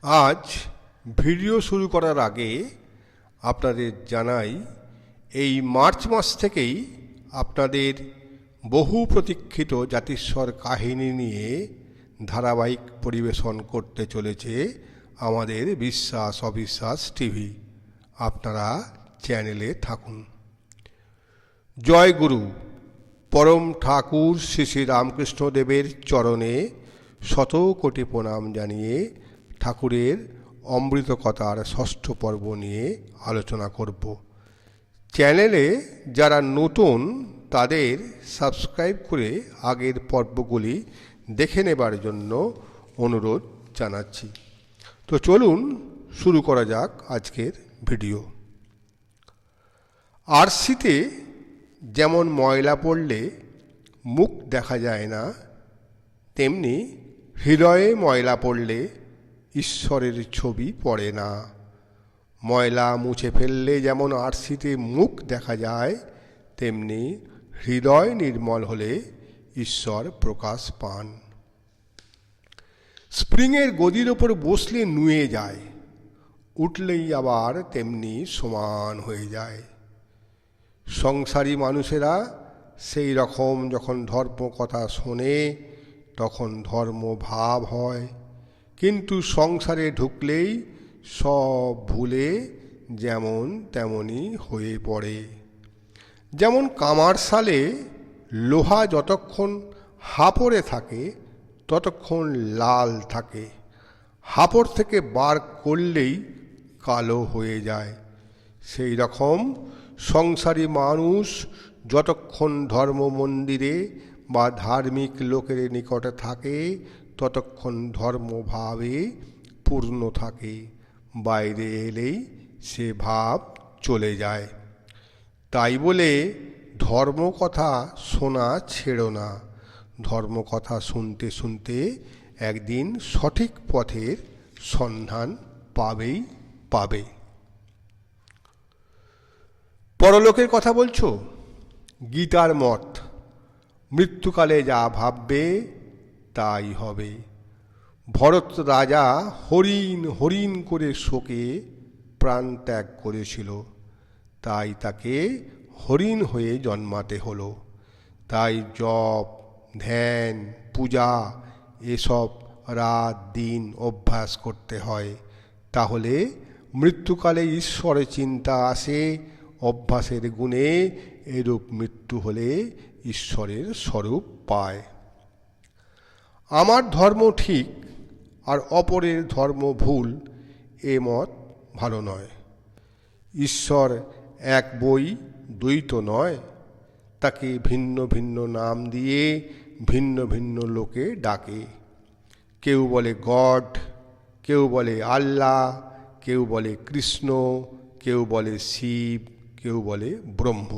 আজ ভিডিও শুরু করার আগে আপনাদের জানাই এই মার্চ মাস থেকেই আপনাদের বহু প্রতীক্ষিত জাতিস্বর কাহিনী নিয়ে ধারাবাহিক পরিবেশন করতে চলেছে আমাদের বিশ্বাস অবিশ্বাস টিভি। আপনারা চ্যানেলে থাকুন। জয় গুরু পরম ঠাকুর শ্রী শ্রী রামকৃষ্ণদেবের চরণে শত কোটি প্রণাম জানিয়ে ঠাকুরের অমৃত কথার ষষ্ঠ পর্ব নিয়ে আলোচনা করব। চ্যানেলে যারা নতুন তাদের সাবস্ক্রাইব করে আগের পর্বগুলি দেখে নেবার জন্য অনুরোধ জানাচ্ছি। তো চলুন শুরু করা যাক আজকের ভিডিও। আরসিতে যেমন ময়লা পড়লে মুখ দেখা যায় না, তেমনি হৃদয়ে ময়লা পড়লে ঈশ্বরের ছবি পড়ে না। ময়লা মুছে ফেললে যেমন আরসিতে মুখ দেখা যায়, তেমনি হৃদয় নির্মল হলে ঈশ্বর প্রকাশ পান। স্প্রিংয়ের গদির ওপর বসলে নুয়ে যায়, উঠলেই আবার তেমনি সমান হয়ে যায়। সংসারী মানুষেরা সেই রকম যখন ধর্ম কথা শোনে তখন ধর্ম ভাব হয়, কিন্তু সংসারে ঢুকলেই সব ভুলে যেমন তেমনই হয়ে পড়ে। যেমন কামারশালে লোহা যতক্ষণ হাপড়ে থাকে ততক্ষণ লাল থাকে, হাপড় থেকে বার করলেই কালো হয়ে যায়। সেই রকম সংসারী মানুষ যতক্ষণ ধর্ম মন্দিরে বা ধার্মিক লোকের নিকটে থাকে ততক্ষণ ধর্মভাবে পূর্ণ থাকে, বাইরে এলেই সে ভাব চলে যায়। তাই বলে ধর্মকথা শোনা ছেড়ো না। ধর্মকথা শুনতে শুনতে একদিন সঠিক পথের সন্ধান পাবেই পাবে। পরলোকের কথা বলছো? গীতার মত, মৃত্যুকালে যা ভাববে তাই হবে। ভরত রাজা হরিণ হরিণ করে শোকে প্রাণ ত্যাগ করেছিল, তাই তাকে হরিণ হয়ে জন্মাতে হলো। তাই জপ, ধ্যান, পূজা এসব রাত দিন অভ্যাস করতে হয়। তাহলে মৃত্যুকালে ঈশ্বরের চিন্তা আসে। অভ্যাসের গুণে এরূপ মৃত্যু হলে ঈশ্বরের স্বরূপ পায়। আমার ধর্ম ঠিক আর অপরের ধর্ম ভুল, এ মত ভালো নয়। ঈশ্বর এক বই দ্বৈত নয়, তাকে ভিন্ন ভিন্ন নাম দিয়ে ভিন্ন ভিন্ন লোকে ডাকে। কেউ বলে গড, কেউ বলে আল্লাহ, কেউ বলে কৃষ্ণ, কেউ বলে শিব, কেউ বলে ব্রহ্ম।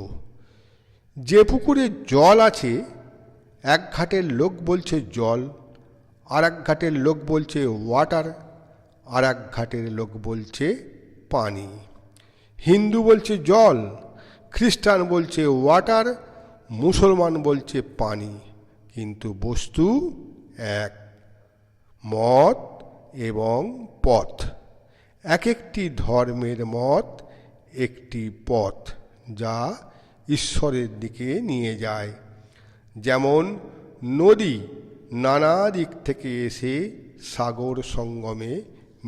যে পুকুরে জল আছে এক ঘাটের লোক বলছে জল, আর এক ঘাটের লোক বলছে ওয়াটার, আর এক ঘাটের লোক বলছে পানি। হিন্দু বলছে জল, খ্রিস্টান বলছে ওয়াটার, মুসলমান বলছে পানি, কিন্তু বস্তু এক। মত এবং পথ, এক একটি ধর্মের মত একটি পথ যা ঈশ্বরের দিকে নিয়ে যায়। যেমন নদী নানা দিক থেকে এসে সাগর সঙ্গমে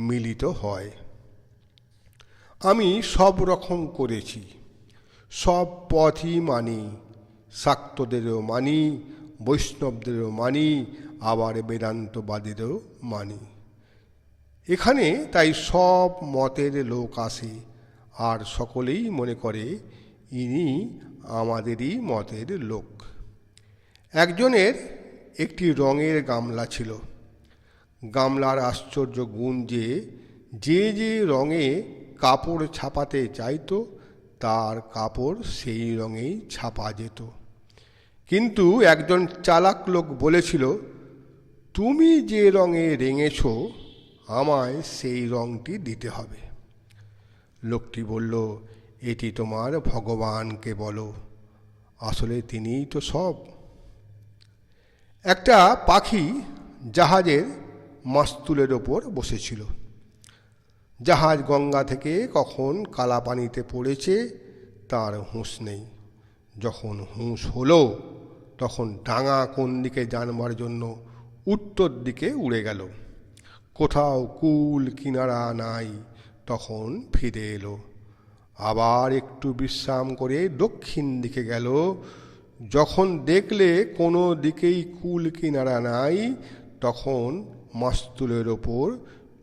মিলিত হয়। আমি সব রকম করেছি, সব পথই মানি, শাক্তদেরও মানি, বৈষ্ণবদেরও মানি, আবার বেদান্তবাদীদেরও মানি। এখানে তাই সব মতের লোক আসে, আর সকলেই মনে করে ইনি আমাদেরই মতের লোক। একজনের একটি রঙের গামলা ছিল। গামলার আশ্চর্য গুণ যে যে যে রঙে কাপড় ছাপাতে চাইতো তার কাপড় সেই রঙেই ছাপা যেত। কিন্তু একজন চালাক লোক বলেছিল, তুমি যে রঙে রেঙেছ আমায় সেই রঙটি দিতে হবে। লোকটি বলল, এটি তোমার ভগবানকে বলো, আসলে তিনিই তো সব। একটা পাখি জাহাজের মাস্তুলের ওপর বসেছিল। জাহাজ গঙ্গা থেকে কখন কালাপানিতে পড়েছে তার হুঁশ নেই। যখন হুঁশ হলো তখন ডাঙা কোন দিকে জানবার জন্য উত্তর দিকে উড়ে গেল। কোথাও কুল কিনারা নাই, তখন ফিরে এলো। আবার একটু বিশ্রাম করে দক্ষিণ দিকে গেল। যখন দেখলে কোনো দিকেই কুল কিনারা নাই, তখন মাস্তুলের ওপর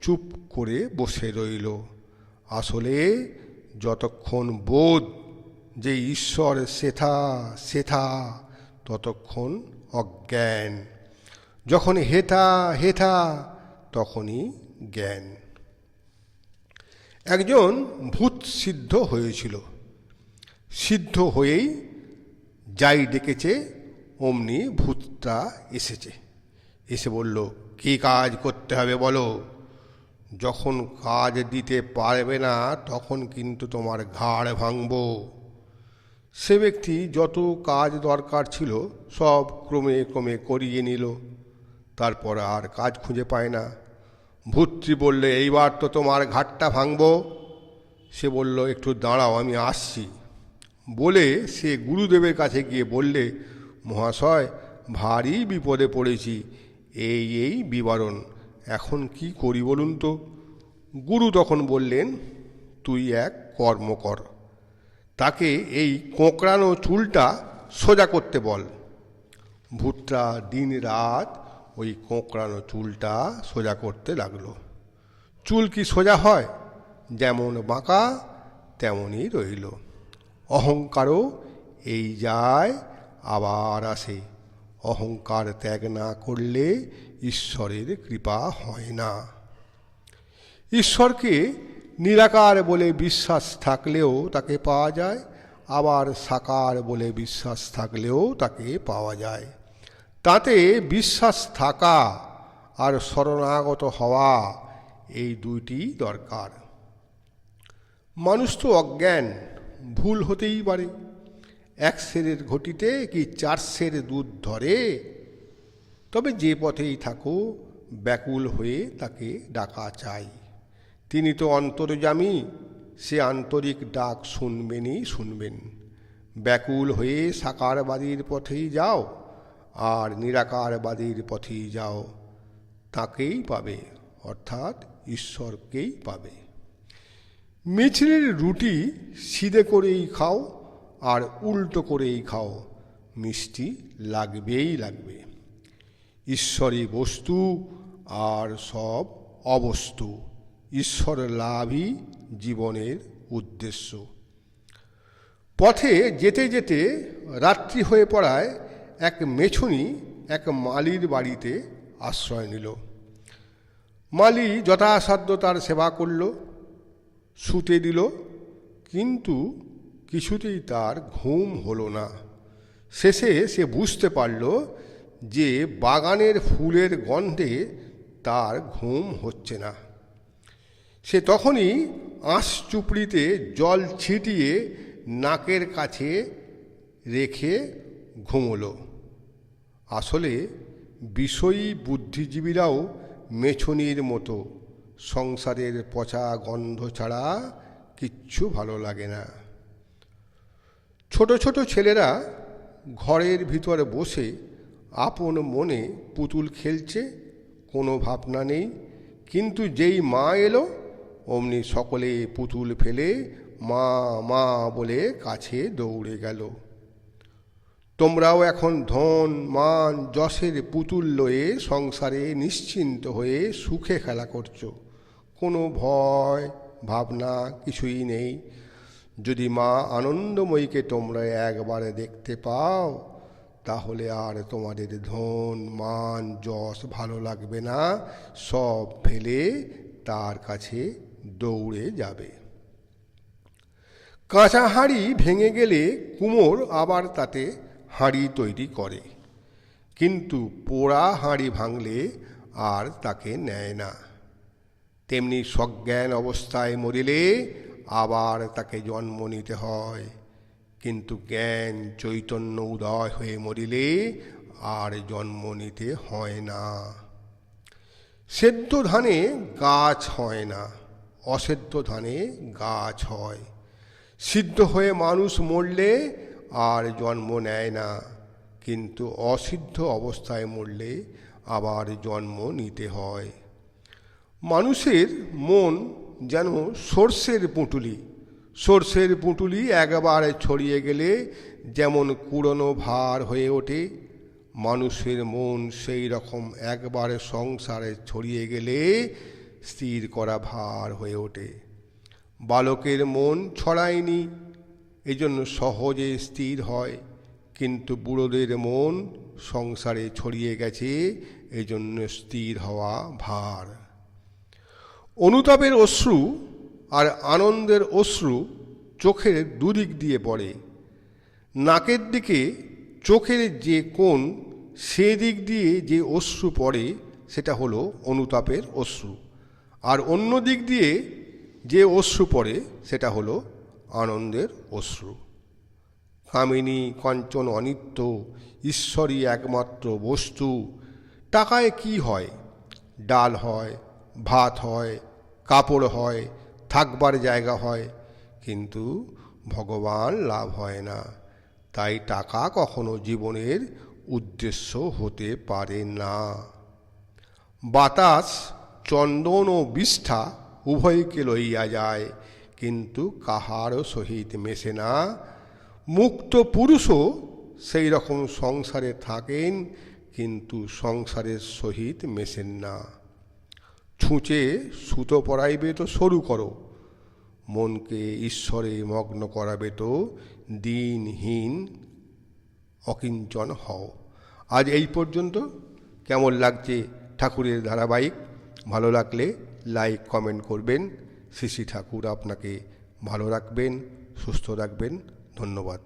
চুপ করে বসে রইল। আসলে যতক্ষণ বোধ যে ঈশ্বর সেথা সেথা, ততক্ষণ অজ্ঞান। যখন হেথা হেথা, তখনই জ্ঞান। একজন ভূত সিদ্ধ হয়েছিল। সিদ্ধ হয়েই যাই ডেকেছে অমনি ভূতটা এসেছে। এসে বলল, কী কাজ করতে হবে বলো। যখন কাজ দিতে পারবে না তখন কিন্তু তোমার ঘাড় ভাঙব। সে ব্যক্তি যত কাজ দরকার ছিল সব ক্রমে ক্রমে করিয়ে নিল। তারপর আর কাজ খুঁজে পায় না। ভূতটি বললে, এইবার তো তোমার ঘাটটা ভাঙব। সে বলল, একটু দাঁড়াও, আমি আসছি। বলে সে গুরুদেবের কাছে গিয়ে বললে, মহাশয়, ভারী বিপদে পড়েছি, এই বিবরণ, এখন কি করি বলুন তো। গুরু তখন বললেন, তুই এক কর্ম কর, তাকে এই কোঁকড়ানো চুলটা সোজা করতে বল। ভূতটা দিন রাত ওই কোঁকড়ানো চুলটা সোজা করতে লাগলো। চুল কি সোজা হয়? যেমন বাঁকা তেমনই রইল। অহংকারও এই যায় আবার আসে। অহংকার ত্যাগ না করলে ঈশ্বরের কৃপা হয় না। ঈশ্বরকে নিরাকার বলে বিশ্বাস থাকলেও তাকে পাওয়া যায়, আবার সাকার বলে বিশ্বাস থাকলেও তাকে পাওয়া যায়। তাতে বিশ্বাস থাকা আর শরণাগত হওয়া, এই দুইটি দরকার। মানুষ তো অজ্ঞান, ভুল হতেই পারে। এক সেরের ঘটিতে কি 4 সের দুধ ধরে? তবে যে পথেই থাকো, ব্যাকুল হয়ে তাকে ডাকা চাই। তিনি তো অন্তর্যামী, সে আন্তরিক ডাক শুনবেনই শুনবেন। ব্যাকুল হয়ে সাকারবাদীর পথেই যাও আর নিরাকারবাদীর পথেই যাও, তাকেই পাবে, অর্থাৎ ঈশ্বরকেই পাবে। মিছরির রুটি সিধে করেই খাও আর উল্টো করেই খাও, মিষ্টি লাগবেই লাগবে। ঈশ্বরই বস্তু আর সব অবস্তু। ঈশ্বর লাভই জীবনের উদ্দেশ্য। পথে যেতে যেতে রাত্রি হয়ে পড়ায় এক মেছুনি এক মালির বাড়িতে আশ্রয় নিল। মালি যথাসাধ্য তার সেবা করল, শুতে দিল, কিন্তু কিছুতেই তার ঘুম হলো না। শেষে সে বুঝতে পারল যে বাগানের ফুলের গন্ধে তার ঘুম হচ্ছে না। সে তখনই আঁশ চুপড়িতে জল ছিটিয়ে নাকের কাছে রেখে ঘুমল। আসলে বিষয়ী বুদ্ধিজীবীরাও মেছুনির মতো, সংসারের পচা গন্ধ ছাড়া কিচ্ছু ভালো লাগে না। ছোট ছোট ছেলেরা ঘরের ভিতরে বসে আপন মনে পুতুল খেলছে, কোনো ভাবনা নেই। কিন্তু যেই মা এলো অমনি সকলে পুতুল ফেলে মা মা বলে কাছে দৌড়ে গেল। তোমরাও এখন ধন মান যশের পুতুল লয়ে সংসারে নিশ্চিন্ত হয়ে সুখে খেলা করছো, কোনো ভয় ভাবনা কিছুই নেই। যদি মা আনন্দময়ীকে তোমরা একবারে দেখতে পাও, তাহলে আর তোমাদের ধন মান যশ ভালো লাগবে না, সব ফেলে তার কাছে দৌড়ে যাবে। কাঁচা হাঁড়ি ভেঙে গেলে কুমোর আবার তাতে হাঁড়ি তৈরি করে, কিন্তু পোড়া হাঁড়ি ভাঙলে আর তাকে নেয় না। তেমনি সজ্ঞান অবস্থায় মরিলে আবার তাকে জন্ম নিতে হয়, কিন্তু জ্ঞান চৈতন্য উদয় হয়ে মরিলে আর জন্ম নিতে হয় না। সেদ্ধ ধানে গাছ হয় না, অসিদ্ধ ধানে গাছ হয়। সিদ্ধ হয়ে মানুষ মরলে আর জন্ম নেয় না, কিন্তু অসিদ্ধ অবস্থায় মরলে আবার জন্ম নিতে হয়। মানুষের মন যেন সর্ষের পুঁটুলি। সর্ষের পুঁটুলি একবার ছড়িয়ে গেলে যেমন কুড়োনো ভার হয়ে ওঠে, মানুষের মন সেই রকম একবার সংসারে ছড়িয়ে গেলে স্থির করা ভার হয়ে ওঠে। বালকের মন ছড়ায়নি, এজন্য সহজে স্থির হয়, কিন্তু বুড়োদের মন সংসারে ছড়িয়ে গেছে, এজন্য স্থির হওয়া ভার। অনুতাপের অশ্রু আর আনন্দের অশ্রু চোখের দুদিক দিয়ে পড়ে। নাকের দিকে চোখের যে কোণ, সেদিক দিয়ে যে অশ্রু পড়ে সেটা হলো অনুতাপের অশ্রু, আর অন্য দিক দিয়ে যে অশ্রু পড়ে সেটা হলো আনন্দের অশ্রু। কামিনী কাঞ্চন অনিত্য, ঈশ্বরই একমাত্র বস্তু। টাকায় কি হয়? ডাল হয়, ভাত হয়, কাপড় হয়, থাকবার জায়গা হয়, কিন্তু ভগবান লাভ হয় না। তাই টাকা কখনো জীবনের উদ্দেশ্য হতে পারে না। বাতাস, চন্দন ও বিষ্ঠা উভয়কে লইয়া যায়, কিন্তু কাহারও সহিত মেশে না। মুক্ত পুরুষও সেই রকম সংসারে থাকেন, কিন্তু সংসারের সহিত মেশেন না। ছুঁচে সুতো পরাইবে তো সরু করো, মনকে ঈশ্বরে মগ্ন করাবে তো দিনহীন অকিঞ্চন হও। আজ এই পর্যন্ত। কেমন লাগছে ঠাকুরের ধারাবাহিক? ভালো লাগলে লাইক কমেন্ট করবেন। শ্রী শ্রী ঠাকুর আপনাকে ভালো রাখবেন, সুস্থ রাখবেন। ধন্যবাদ।